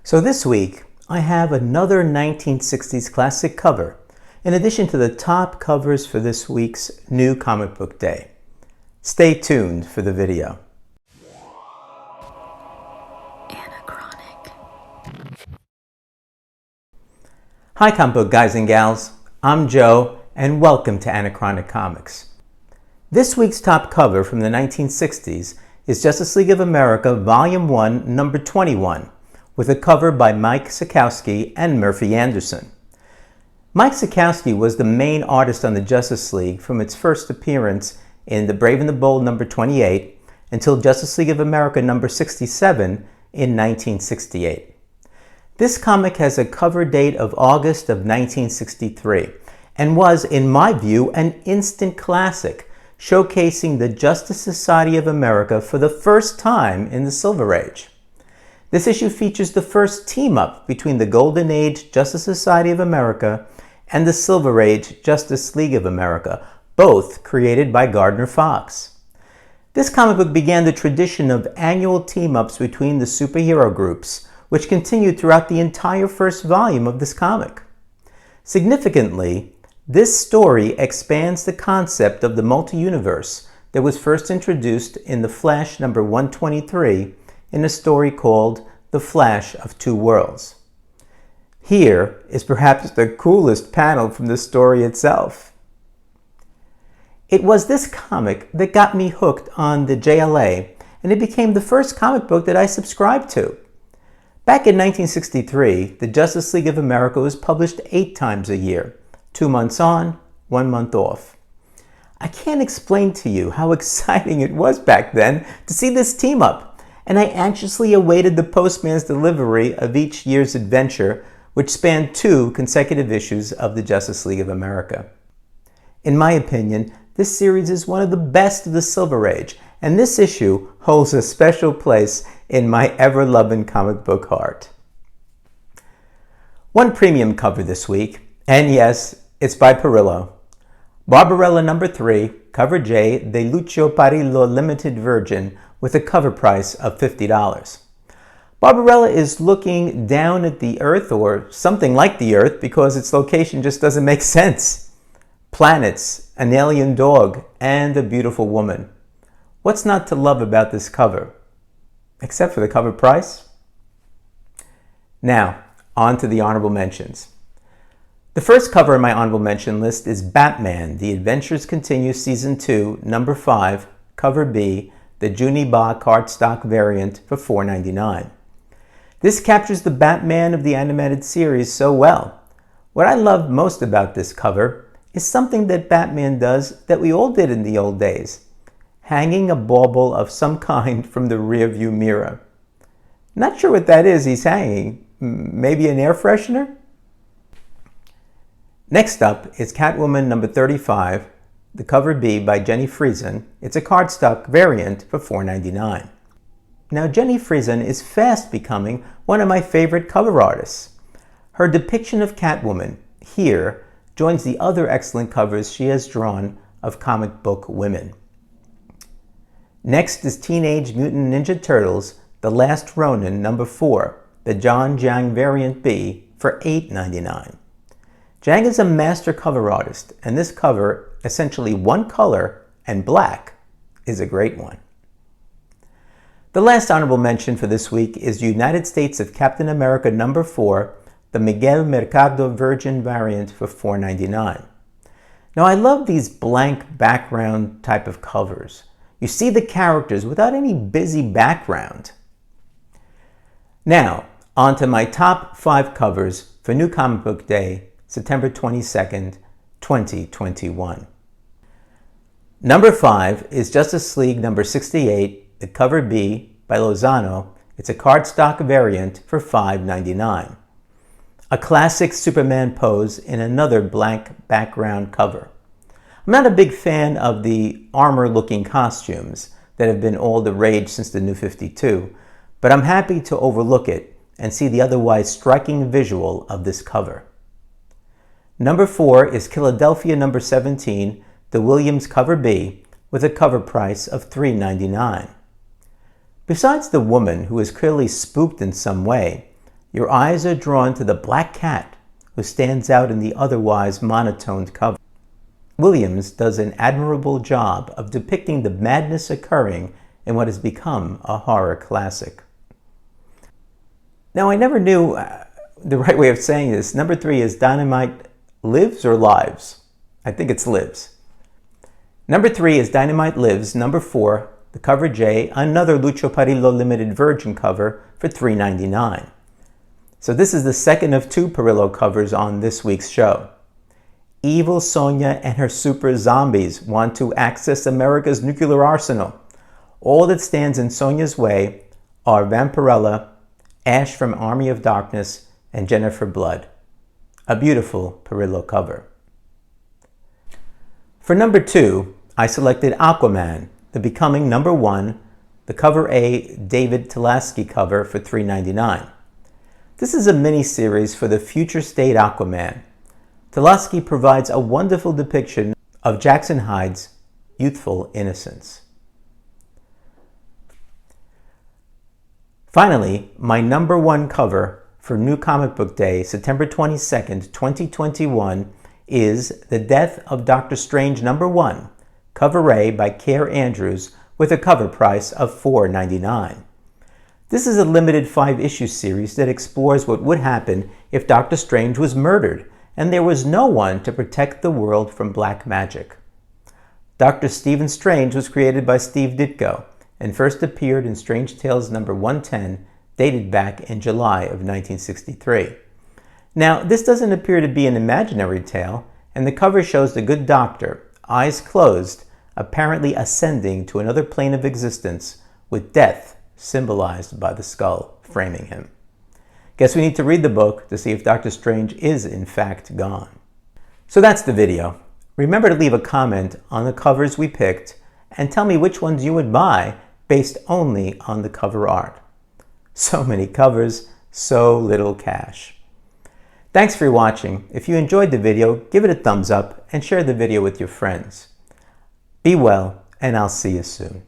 So this week, I have another 1960s classic cover, in addition to the top covers for this week's New Comic Book Day. Stay tuned for the video. Anachronic. Hi comic book guys and gals, I'm Joe, and welcome to Anachronic Comics. This week's top cover from the 1960s is Justice League of America Volume 1, Number 21, with a cover by Mike Sekowsky and Murphy Anderson. Mike Sekowsky was the main artist on the Justice League from its first appearance in The Brave and the Bold number 28 until Justice League of America number 67 in 1968. This comic has a cover date of August of 1963 and was, in my view, an instant classic, showcasing the Justice Society of America for the first time in the Silver Age. This issue features the first team-up between the Golden Age Justice Society of America and the Silver Age Justice League of America, both created by Gardner Fox. This comic book began the tradition of annual team-ups between the superhero groups, which continued throughout the entire first volume of this comic. Significantly, this story expands the concept of the multi-universe that was first introduced in The Flash number 123 in a story called The Flash of Two Worlds. Here is perhaps the coolest panel from the story itself. It was this comic that got me hooked on the JLA, and it became the first comic book that I subscribed to. Back in 1963, the Justice League of America was published 8 times a year, 2 months on, 1 month off. I can't explain to you how exciting it was back then to see this team up, and I anxiously awaited the postman's delivery of each year's adventure, which spanned 2 consecutive issues of the Justice League of America. In my opinion, this series is one of the best of the Silver Age, and this issue holds a special place in my ever-loving comic book heart. One premium cover this week, and yes, it's by Perillo. Barbarella number 3, cover J, De Lucio Parillo Limited Virgin, with a cover price of $50. Barbarella is looking down at the Earth, or something like the Earth, because its location just doesn't make sense. Planets, an alien dog, and a beautiful woman. What's not to love about this cover? Except for the cover price? Now, on to the honorable mentions. The first cover on my honorable mention list is Batman, The Adventures Continue Season 2, Number 5, Cover B, the Juniba cardstock variant for $4.99. This captures the Batman of the animated series so well. What I love most about this cover is something that Batman does that we all did in the old days, hanging a bauble of some kind from the rearview mirror. Not sure what that is he's hanging. Maybe an air freshener? Next up is Catwoman number 35, the cover B by Jenny Friesen. It's a cardstock variant for $4.99. Now, Jenny Friesen is fast becoming one of my favorite cover artists. Her depiction of Catwoman here joins the other excellent covers she has drawn of comic book women. Next is Teenage Mutant Ninja Turtles, The Last Ronin number 4, the John Jang variant B for $8.99. Jang is a master cover artist, and this cover, essentially one color and black, is a great one. The last honorable mention for this week is United States of Captain America number 4, the Miguel Mercado Virgin variant for $4.99. Now, I love these blank background type of covers. You see the characters without any busy background. Now, on to my top 5 covers for New Comic Book Day, September 22nd, 2021. Number 5 is Justice League number 68, the cover B by Lozano. It's a cardstock variant for $5.99. A classic Superman pose in another blank background cover. I'm not a big fan of the armor-looking costumes that have been all the rage since the New 52, but I'm happy to overlook it and see the otherwise striking visual of this cover. Number 4 is Philadelphia number 17, the Williams cover B, with a cover price of $3.99. Besides the woman, who is clearly spooked in some way, your eyes are drawn to the black cat who stands out in the otherwise monotoned cover. Williams does an admirable job of depicting the madness occurring in what has become a horror classic. Now, I never knew the right way of saying this. Number 3 is Dynamite Lives or Lives? I think it's Lives. Number 3 is Dynamite Lives. Number 4, the cover J, another Lucho Parillo limited virgin cover for $3.99. So this is the second of 2 Parillo covers on this week's show. Evil Sonia and her super zombies want to access America's nuclear arsenal. All that stands in Sonia's way are Vampirella, Ash from Army of Darkness, and Jennifer Blood. A beautiful Parillo cover. For number 2, I selected Aquaman, the becoming number 1, the cover A David Talaski cover for $3.99. This is a mini-series for the future state Aquaman. Talaski provides a wonderful depiction of Jackson Hyde's youthful innocence. Finally, my number 1 cover for New Comic Book Day, September 22nd, 2021, is The Death of Doctor Strange number 1, cover A by Care Andrews, with a cover price of $4.99. This is a limited 5-issue series that explores what would happen if Doctor Strange was murdered and there was no one to protect the world from black magic. Dr. Stephen Strange was created by Steve Ditko and first appeared in Strange Tales number 110, dated back in July of 1963. Now, this doesn't appear to be an imaginary tale, and the cover shows the good doctor, eyes closed, apparently ascending to another plane of existence, with death symbolized by the skull framing him. Guess we need to read the book to see if Doctor Strange is in fact gone. So that's the video. Remember to leave a comment on the covers we picked and tell me which ones you would buy based only on the cover art. So many covers, so little cash. Thanks for watching. If you enjoyed the video, give it a thumbs up and share the video with your friends. Be well, and I'll see you soon.